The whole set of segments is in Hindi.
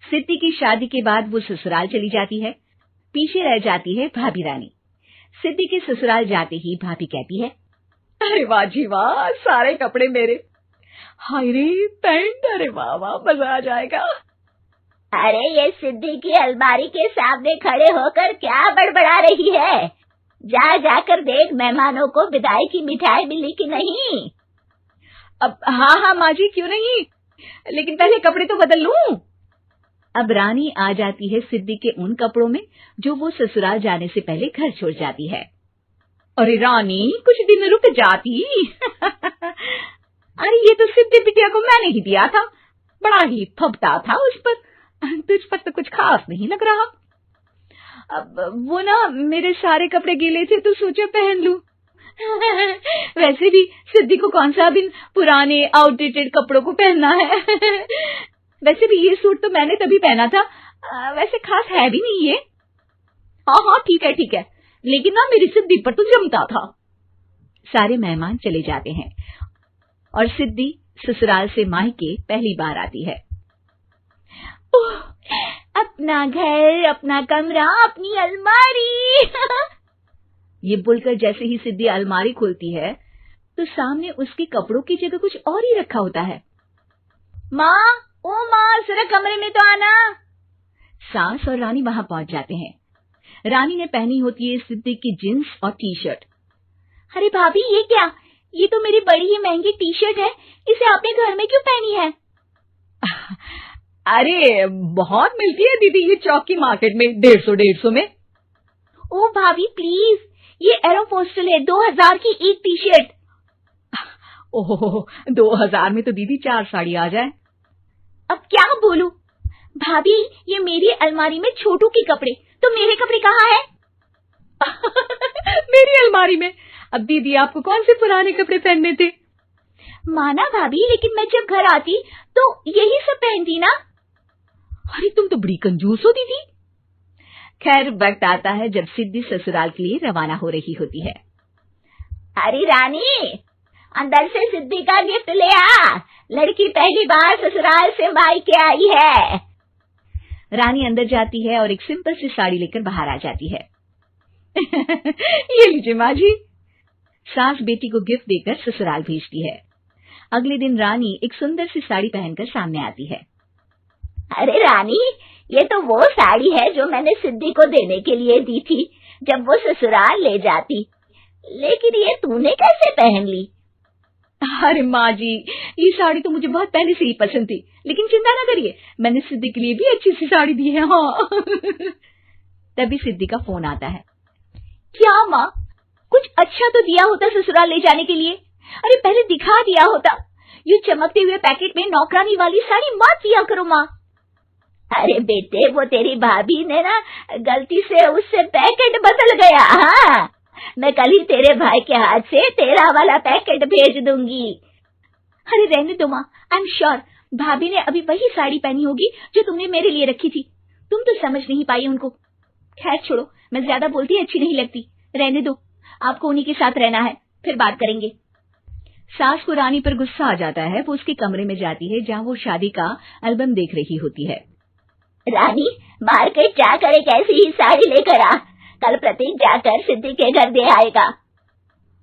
सिद्धि की शादी के बाद वो ससुराल चली जाती है। पीछे रह जाती है भाभी रानी। सिद्धि के ससुराल जाते ही भाभी कहती है, अरे वाह जी वाह, सारे कपड़े मेरे। हाय रे पैंट, अरे वाह वाह, मजा आ जाएगा। अरे ये सिद्धि की अलमारी के सामने खड़े होकर क्या बड़बड़ा रही है? जाकर देख मेहमानों को विदाई की मिठाई मिली कि नहीं। अब हाँ माँ जी, क्यों नहीं, लेकिन पहले कपड़े तो बदल लूं। अब रानी आ जाती है सिद्धि के उन कपड़ों में जो वो ससुराल जाने से पहले घर छोड़ जाती है। अरे रानी, कुछ दिन रुक जाती। अरे ये तो सिद्धि बिटिया को मैंने ही दिया था, बड़ा ही फबता था उस पर, तुझ पर तो कुछ खास नहीं लग रहा। अब वो ना मेरे सारे कपड़े गीले थे तो सोचा पहन लूं। वैसे भी सिद्धि को कौन सा दिन पुराने आउटडेटेड कपड़ों को पहनना है। वैसे भी ये सूट तो मैंने तभी पहना था, वैसे खास है भी नहीं ये। हाँ ठीक है, लेकिन ना मेरी सिद्धि पर तो जमता था। सारे मेहमान चले जाते हैं और सिद्धि ससुराल से मायके पहली बार आती है। अपना घर, अपना कमरा, अपनी अलमारी। ये बोलकर जैसे ही सिद्धि अलमारी खोलती है तो सामने उसके कपड़ों की जगह कुछ और ही रखा होता है। माँ, ओ माँ, जरा कमरे में तो आना। सास और रानी वहां पहुंच जाते हैं। रानी ने पहनी होती है सिद्धि की जींस और टी शर्ट। अरे भाभी, ये क्या? ये तो मेरी बड़ी ही महंगी टी शर्ट है, इसे आपने घर में क्यों पहनी है? अरे बहुत मिलती है दीदी ये चौक की मार्केट में, 150 में। ओ भाभी प्लीज, ये एरोपोस्टल है, 2000 की एक टी शर्ट। ओहो, 2000 में तो दीदी 4 साड़ी आ जाए। अब क्या बोलूं? भाभी, ये मेरी अलमारी में छोटू के कपड़े, तो मेरे कपड़े कहाँ हैं? मेरी अलमारी में? अब दीदी आपको कौन से पुराने कपड़े पहनने थे? माना भाभी, लेकिन मैं जब घर आती तो यही सब पहनती ना। अरे तुम तो बड़ी कंजूस हो दीदी। खैर वक्त आता है जब सिद्धि ससुराल के लिए रवाना हो रही होती है। अरे रानी, अंदर से सिद्धि का गिफ्ट ले आ, लड़की पहली बार ससुराल से मायके आई है। रानी अंदर जाती है और एक सिंपल सी साड़ी लेकर बाहर आ जाती है। ये लीजिए माँ जी। सास बेटी को गिफ्ट देकर ससुराल भेजती है। अगले दिन रानी एक सुंदर सी साड़ी पहनकर सामने आती है। अरे रानी, ये तो वो साड़ी है जो मैंने सिद्धि को देने के लिए दी थी जब वो ससुराल ले जाती, लेकिन ये तूने कैसे पहन ली? अरे माँ जी, ये साड़ी तो मुझे बहुत पहले से ही पसंद थी, लेकिन चिंता न करिए, मैंने सिद्धि के लिए भी अच्छी सी साड़ी दी है। हाँ। तभी सिद्धि का फोन आता है। क्या माँ, कुछ अच्छा तो दिया होता ससुराल ले जाने के लिए। अरे पहले दिखा दिया होता। ये चमकते हुए पैकेट में नौकरानी वाली साड़ी मत दिया करो माँ। अरे बेटे, वो तेरी भाभी ने ना गलती से उससे पैकेट बदल गया। हाँ, मैं कल ही तेरे भाई के हाथ से तेरा वाला पैकेट भेज दूंगी। अरे रहने दो माँ, आई एम श्योर भाभी ने अभी वही साड़ी पहनी होगी जो तुमने मेरे लिए रखी थी। तुम तो समझ नहीं पाई उनको। खैर छोड़ो, मैं ज्यादा बोलती अच्छी नहीं लगती, रहने दो, आपको उन्हीं के साथ रहना है, फिर बात करेंगे। सास को रानी पर गुस्सा आ जाता है। वो उसके कमरे में जाती है जहाँ वो शादी का एल्बम देख रही होती है। रानी, मार्केट जाकर एक ऐसी ही साड़ी लेकर आ, कल प्रतीक जाकर सिद्धि के घर दे आएगा।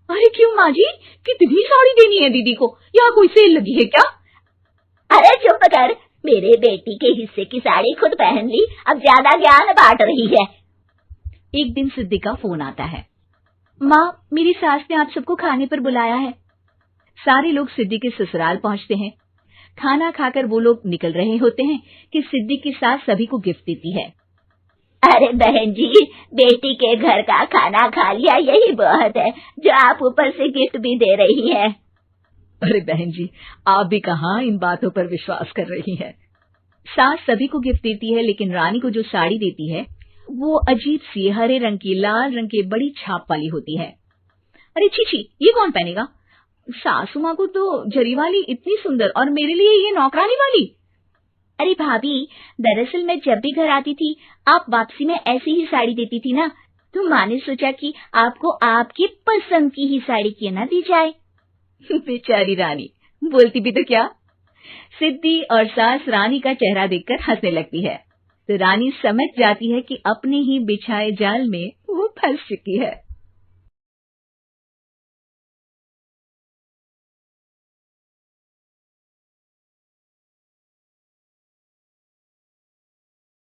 अरे क्यों माँ जी, कितनी साड़ी देनी है दीदी को? यहाँ कोई सेल लगी है क्या? अरे चुप कर, मेरे बेटी के हिस्से की साड़ी खुद पहन ली, अब ज्यादा ज्ञान बांट रही है। एक दिन सिद्धि का फोन आता है। माँ, मेरी सास ने आप सबको खाने पर बुलाया है। सारे लोग सिद्धि के ससुराल पहुंचते हैं। खाना खाकर वो लोग निकल रहे होते हैं कि सिद्धि की सास सभी को गिफ्ट देती है। अरे बहन जी, बेटी के घर का खाना खा लिया, यही बहुत है जो आप ऊपर से गिफ्ट भी दे रही है। अरे बहन जी, आप भी कहाँ इन बातों पर विश्वास कर रही हैं। सास सभी को गिफ्ट देती है, लेकिन रानी को जो साड़ी देती है वो अजीब सी हरे रंग की, लाल रंग की बड़ी छाप वाली होती है। अरे छी, ये कौन पहनेगा? सासू माँ को तो जरी वाली इतनी सुंदर, और मेरे लिए ये नौकरानी वाली। अरे भाभी, दरअसल मैं जब भी घर आती थी आप वापसी में ऐसी ही साड़ी देती थी ना, तो माँ ने सोचा कि आपको आपकी पसंद की ही साड़ी क्यों ना दी जाए। बेचारी रानी, बोलती भी तो क्या। सिद्धि और सास रानी का चेहरा देखकर हंसने लगती है, तो रानी समझ जाती है कि अपने ही बिछाए जाल में वो फंस चुकी है।